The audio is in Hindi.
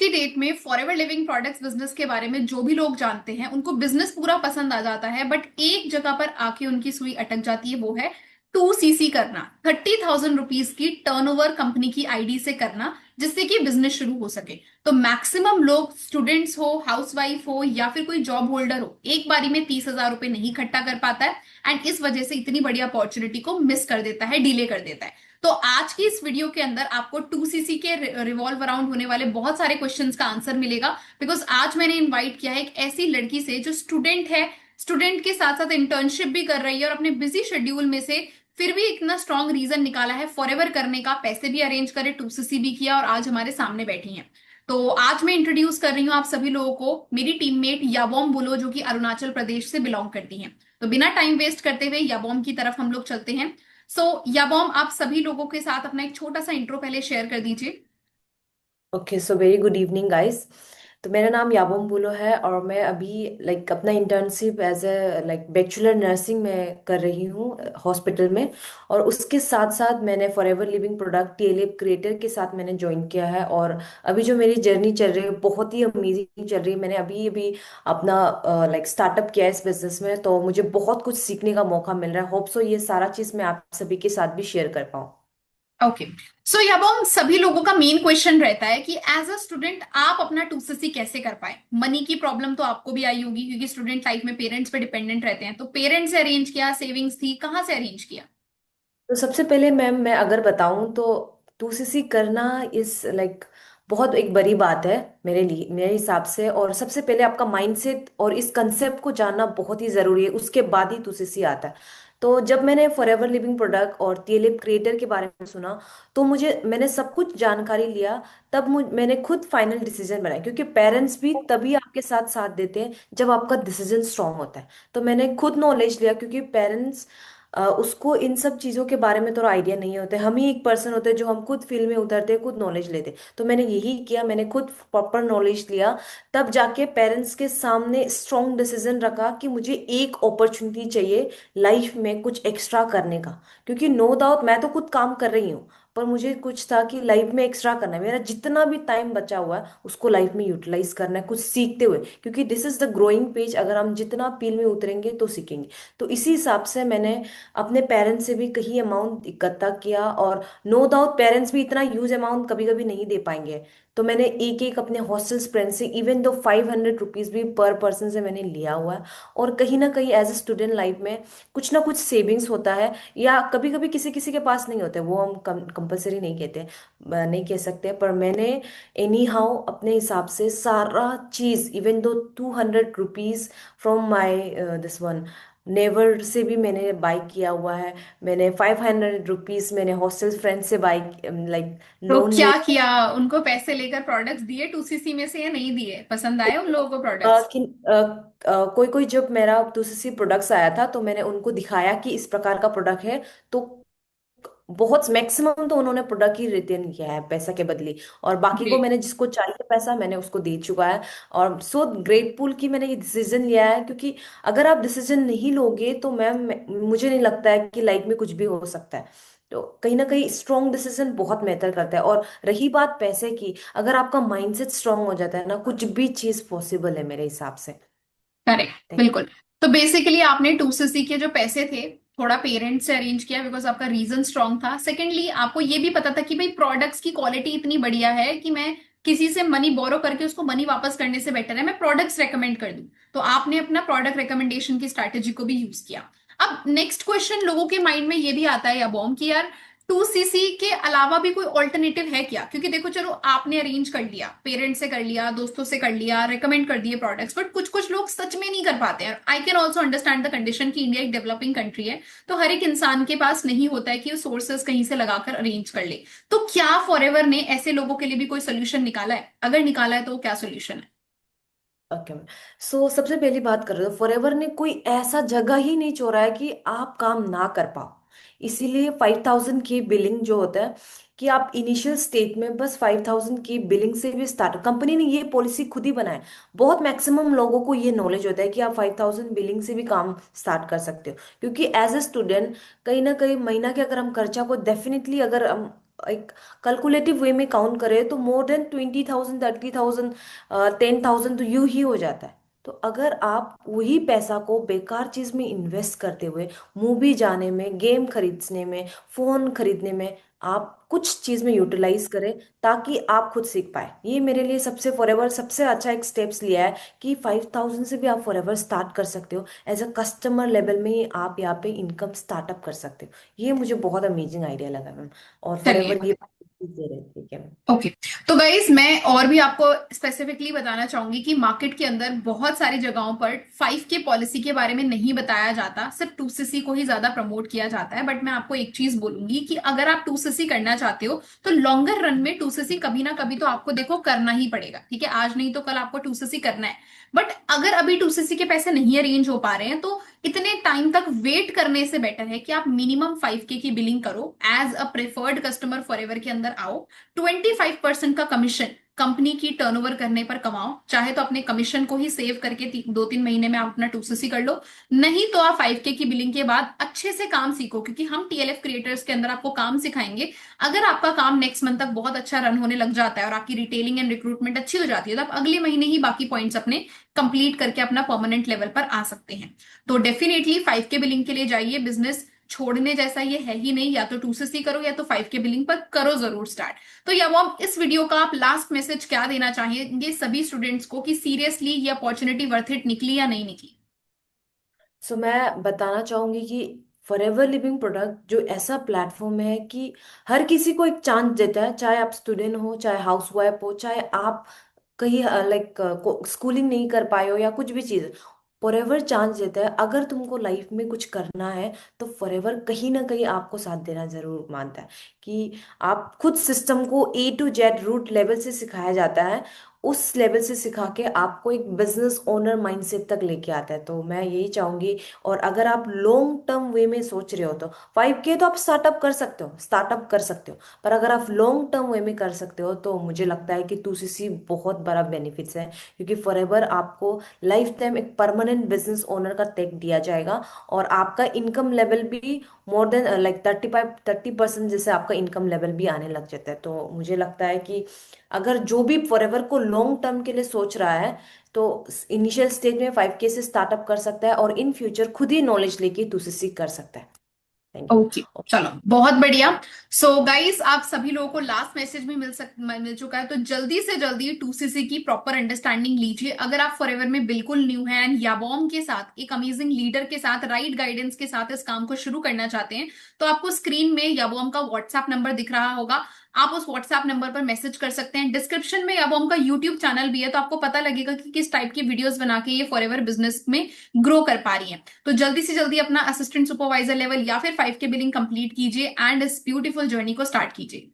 की डेट में फॉरएवर लिविंग प्रोडक्ट्स बिजनेस के बारे में जो भी लोग जानते हैं उनको बिजनेस पूरा पसंद आ जाता है, बट एक जगह पर आके उनकी सुई अटक जाती है, वो है 2सीसी करना। 30,000 रुपीज की टर्नओवर कंपनी की आईडी से करना, जिससे कि बिजनेस शुरू हो सके। तो मैक्सिमम लोग, स्टूडेंट्स हो, हाउसवाइफ हो या फिर कोई जॉब होल्डर हो, एक बारी में 30,000 रुपए नहीं इकट्ठा कर पाता है एंड इस वजह से इतनी बड़ी अपॉर्चुनिटी को मिस कर देता है, डिले कर देता है। तो आज की इस वीडियो के अंदर आपको 2सीसी के रिवॉल्व अराउंड होने वाले बहुत सारे क्वेश्चंस का आंसर मिलेगा। बिकॉज आज मैंने इनवाइट किया है एक ऐसी लड़की से जो स्टूडेंट है, स्टूडेंट के साथ साथ इंटर्नशिप भी कर रही है और अपने बिजी शेड्यूल में से फिर भी इतना स्ट्रांग रीजन निकाला है फॉरएवर करने का, पैसे भी अरेंज करे, 2सीसी भी किया और आज हमारे सामने बैठी हैं। तो आज मैं इंट्रोड्यूस कर रही हूँ आप सभी लोगों को मेरी टीममेट याबोम बुलो, जो कि अरुणाचल प्रदेश से बिलोंग करती हैं। तो बिना टाइम वेस्ट करते हुए याबोम की तरफ हम लोग चलते हैं। याबोम, आप सभी लोगों के साथ अपना एक छोटा सा इंट्रो पहले शेयर कर दीजिए। Okay, so very good evening guys. तो मेरा नाम याबोम बुलो है और मैं अभी अपना internship as a bachelor nursing में कर रही हूँ हॉस्पिटल में। और उसके साथ साथ मैंने forever living product TLF creator के साथ मैंने ज्वाइन किया है। और अभी जो मेरी जर्नी चल रही है बहुत ही अमेजिंग चल रही है। मैंने अभी अभी अपना स्टार्टअप किया है इस बिजनेस में, तो मुझे बहुत कुछ सीखने का मौका मिल रहा है। होप सो ये सारा चीज़ मैं आप सभी के साथ भी शेयर कर पाऊँ। ओके। याबोम, सभी लोगों का मेन क्वेश्चन रहता है कि एज अ स्टूडेंट आप अपना 2सीसी कैसे कर पाए। मनी की प्रॉब्लम तो आपको भी आई होगी, क्योंकि स्टूडेंट लाइफ में पेरेंट्स पे डिपेंडेंट रहते हैं। तो पेरेंट्स से अरेंज किया, सेविंग्स थी, कहाँ से अरेंज किया? तो सबसे पहले मैम मैं अगर बताऊं तो 2सीसी करना इस बहुत एक बड़ी बात है मेरे लिए, मेरे हिसाब से। और सबसे पहले आपका माइंडसेट और इस कंसेप्ट को जानना बहुत ही जरूरी है, उसके बाद ही 2सीसी आता है। तो जब मैंने फॉरएवर लिविंग प्रोडक्ट और टीएलएफ क्रिएटर के बारे में सुना तो मैंने सब कुछ जानकारी लिया। तब मैंने खुद फाइनल डिसीजन बनाया, क्योंकि पेरेंट्स भी तभी आपके साथ साथ देते हैं जब आपका डिसीजन स्ट्रांग होता है। तो मैंने खुद नॉलेज लिया, क्योंकि पेरेंट्स उसको इन सब चीज़ों के बारे में थोड़ा आइडिया नहीं होता है। हम ही एक पर्सन होते हैं जो हम खुद फील्ड में उतरते हैं, खुद नॉलेज लेते हैं। तो मैंने यही किया, मैंने खुद प्रॉपर नॉलेज लिया। तब जाके पेरेंट्स के सामने स्ट्रॉन्ग डिसीजन रखा कि मुझे एक अपॉर्चुनिटी चाहिए लाइफ में कुछ एक्स्ट्रा करने का। क्योंकि नो डाउट मैं तो खुद काम कर रही हूँ, पर मुझे कुछ था कि लाइफ में एक्स्ट्रा करना है। मेरा जितना भी टाइम बचा हुआ है उसको लाइफ में यूटिलाइज करना है, कुछ सीखते हुए, क्योंकि this is the growing page. अगर हम जितना फील्ड में उतरेंगे तो सीखेंगे। तो इसी हिसाब से मैंने अपने पेरेंट्स से भी कहीं अमाउंट इकट्ठा किया। और नो डाउट पेरेंट्स भी इतना ह्यूज अमाउंट कभी कभी नहीं दे पाएंगे। तो मैंने एक एक अपने हॉस्टल फ्रेंड से, इवन दो 500 रुपीज भी पर पर्सन से मैंने लिया हुआ है। और कहीं ना कहीं एज ए स्टूडेंट लाइफ में कुछ ना कुछ सेविंग्स होता है, या कभी कभी किसी किसी के पास नहीं होते, वो हम कंपलसरी नहीं कहते, नहीं कह सकते। पर मैंने एनी हाउ अपने हिसाब से सारा चीज, even though 200 rupees from my this one never say भी मैंने बाई किया हुआ है। मैंने 500 रुपीज मैंने हॉस्टल फ्रेंड से बाई तो लोन क्या ले। किया? उनको पैसे लेकर प्रोडक्ट्स दिए 2सीसी में से या नहीं दिए? पसंद आए उन लोगों को अ, प्रोडक्ट्स? कि कोई कोई जब मेरा दूसरी प्रोडक्ट्स आया था तो मैंने उनको दिखाया कि इस प्रकार का प्रोडक्ट है। तो बहुत मैक्सिमम तो उन्होंने प्रोडक्ट ही रिटर्न किया है पैसा के बदले। और बाकी को ग्रेट। मैंने जिसको चाहिए पैसा मैंने उसको दे चुका है। और सो ग्रेटफुल कि मैंने ये डिसीजन लिया है, क्योंकि अगर आप डिसीजन नहीं लोगे तो मैम मुझे नहीं लगता है कि लाइफ में कुछ भी हो सकता है। तो कहीं ना कहीं स्ट्रॉन्ग डिसीजन बहुत मैटर करता है। और रही बात पैसे की, अगर आपका माइंडसेट स्ट्रांग हो जाता है ना, कुछ भी चीज पॉसिबल है मेरे हिसाब से। करेक्ट, Thank बिल्कुल। तो बेसिकली आपने 2सीसी के जो पैसे थे थोड़ा पेरेंट्स से अरेंज किया, बिकॉज आपका रीजन स्ट्रांग था। सेकेंडली, आपको ये भी पता था कि भाई प्रोडक्ट्स की क्वालिटी इतनी बढ़िया है कि मैं किसी से मनी बोरो करके उसको मनी वापस करने से बेटर है मैं प्रोडक्ट्स रेकमेंड कर दूं। तो आपने अपना प्रोडक्ट रिकमेंडेशन की स्ट्रैटेजी को भी यूज किया। अब नेक्स्ट क्वेश्चन लोगों के माइंड में ये भी आता है या बॉम, कि यार 2सीसी के अलावा भी कोई ऑल्टरनेटिव है क्या? क्योंकि देखो, चलो आपने अरेंज कर लिया, पेरेंट्स से कर लिया, दोस्तों से कर लिया, रेकमेंड कर दिए प्रोडक्ट्स, बट कुछ कुछ लोग सच में नहीं कर पाते हैं। I can also understand the condition कि इंडिया एक डेवलपिंग कंट्री है, तो हर एक इंसान के पास नहीं होता है कि वो सोर्सेस कहीं से लगाकर अरेंज कर ले। तो क्या फॉरएवर ने ऐसे लोगों के लिए भी कोई सोल्यूशन निकाला है? अगर निकाला है तो वो क्या सोल्यूशन है? Okay ma'am. सो सबसे पहली बात कर रहे हो, फॉरएवर ने कोई ऐसा जगह ही नहीं छोड़ा है कि आप काम ना कर पाओ। इसीलिए 5,000 की बिलिंग जो होता है, कि आप इनिशियल स्टेज में बस 5,000 की बिलिंग से भी स्टार्ट, कंपनी ने ये पॉलिसी खुद ही बनाया है। बहुत मैक्सिमम लोगों को ये नॉलेज होता है कि आप 5,000 बिलिंग से भी काम स्टार्ट कर सकते हो। क्योंकि एज ए स्टूडेंट कहीं ना कहीं महीना के अगर हम खर्चा को डेफिनेटली अगर हम एक कैलकुलेटिव वे में काउंट करें तो मोर देन 20,000, 30,000, 10,000 तो यूं ही हो जाता है। तो अगर आप वही पैसा को बेकार चीज में इन्वेस्ट करते हुए, मूवी जाने में, गेम खरीदने में, फोन खरीदने में, आप कुछ चीज में यूटिलाइज करें ताकि आप खुद सीख पाए। ये मेरे लिए सबसे फॉरएवर सबसे अच्छा एक स्टेप्स लिया है कि 5,000 से भी आप फॉरएवर स्टार्ट कर सकते हो। एज अ कस्टमर लेवल में ही आप यहाँ पे इनकम स्टार्टअप कर सकते हो। ये मुझे बहुत अमेजिंग आइडिया लगा मैम। और चलिए। फॉरएवर ये दे रहे थे, ठीक है मैम। ओके। तो गाइज मैं और भी आपको स्पेसिफिकली बताना चाहूंगी कि मार्केट के अंदर बहुत सारी जगहों पर 5K पॉलिसी के बारे में नहीं बताया जाता, सिर्फ 2CC को ही ज्यादा प्रमोट किया जाता है। बट मैं आपको एक चीज बोलूंगी कि अगर आप 2CC करना चाहते हो तो लॉन्गर रन में 2CC कभी ना कभी तो आपको देखो करना ही पड़ेगा, ठीक है? आज नहीं तो कल आपको 2CC करना है। बट अगर अभी 2CC के पैसे नहीं अरेंज हो पा रहे हैं तो इतने टाइम तक वेट करने से बेटर है कि आप मिनिमम 5K की बिलिंग करो, as a preferred customer forever के अंदर आओ। 25% का कमीशन कंपनी की टर्नओवर करने पर कमाओ। चाहे तो अपने कमीशन को ही सेव करके 2-3 महीने में आप अपना 2CC कर लो, नहीं तो आप 5K की बिलिंग के बाद अच्छे से काम सीखो, क्योंकि हम TLF क्रिएटर्स के अंदर आपको काम सिखाएंगे। अगर आपका काम नेक्स्ट मंथ तक बहुत अच्छा रन होने लग जाता है और आपकी रिटेलिंग एंड रिक्रूटमेंट अच्छी हो जाती है तो आप अगले महीने ही बाकी पॉइंट्स अपने कंप्लीट करके अपना परमानेंट लेवल पर आ सकते हैं। तो डेफिनेटली 5K बिलिंग के लिए जाइए। बिजनेस छोड़ने जैसा ये है ही नहीं, या तो 2CC करो या तो 5K बिलिंग पर करो जरूर स्टार्ट। तो या वो इस वीडियो का आप लास्ट मैसेज क्या देना चाहेंगे सभी स्टूडेंट्स को कि सीरियसली ये अपॉर्चुनिटी वर्थ इट निकली या नहीं निकली? सो मैं बताना चाहूंगी कि फॉरएवर लिविंग प्रोडक्ट जो ऐसा प्लेटफॉर्म है कि हर किसी को एक चांस देता है, चाहे आप स्टूडेंट हो, चाहे हाउस वाइफ हो, चाहे आप कहीं लाइक स्कूलिंग नहीं कर पाए हो या कुछ भी चीज़। फॉरएवर चांस देता है। अगर तुमको लाइफ में कुछ करना है तो फॉरएवर कहीं ना कहीं आपको साथ देना जरूर मानता है। कि आप खुद सिस्टम को A to Z root level से सिखाया जाता है, उस लेवल से सिखा के आपको एक बिजनेस ओनर माइंडसेट तक लेके आता है। तो मैं यही चाहूंगी। और अगर आप लॉन्ग टर्म वे में सोच रहे हो तो 5K तो आप स्टार्टअप कर सकते हो। पर अगर आप लॉन्ग टर्म वे में कर सकते हो तो मुझे लगता है कि 2CC बहुत बड़ा बेनिफिट्स है। क्योंकि फॉरएवर आपको लाइफ टाइम एक परमानेंट बिजनेस ओनर का टैग दिया जाएगा। और आपका इनकम लेवल भी मोर देन लाइक 30% जैसे आपका इनकम लेवल भी आने लग जाता है। तो मुझे लगता है कि अगर जो भी फॉरएवर को लॉन्ग टर्म के लिए सोच रहा है तो इनिशियल स्टेज में 5K से स्टार्टअप कर सकता है और इन फ्यूचर खुद ही नॉलेज लेके 2CC कर सकता है। Thank you. ओके। चलो, बहुत बढ़िया। सो गाइस, आप सभी लोगों को लास्ट मैसेज भी मिल चुका है। तो जल्दी से जल्दी 2CC की प्रॉपर अंडरस्टैंडिंग लीजिए। अगर आप फॉरएवर में बिल्कुल न्यू हैं एंड याबॉम के साथ एक अमेजिंग लीडर के साथ राइट गाइडेंस के साथ इस काम को शुरू करना चाहते हैं तो आपको स्क्रीन में याबॉम का व्हाट्सएप नंबर दिख रहा होगा। आप उस व्हाट्सएप नंबर पर मैसेज कर सकते हैं। डिस्क्रिप्शन में याबॉम का यूट्यूब चैनल भी है, तो आपको पता लगेगा कि किस टाइप की वीडियोस बना के ये फॉरएवर बिजनेस में ग्रो कर पा रही है। तो जल्दी से जल्दी अपना असिस्टेंट सुपरवाइजर लेवल या फिर 5K बिलिंग कंप्लीट कीजिए एंड इस ब्यूटीफुल जर्नी को स्टार्ट कीजिए।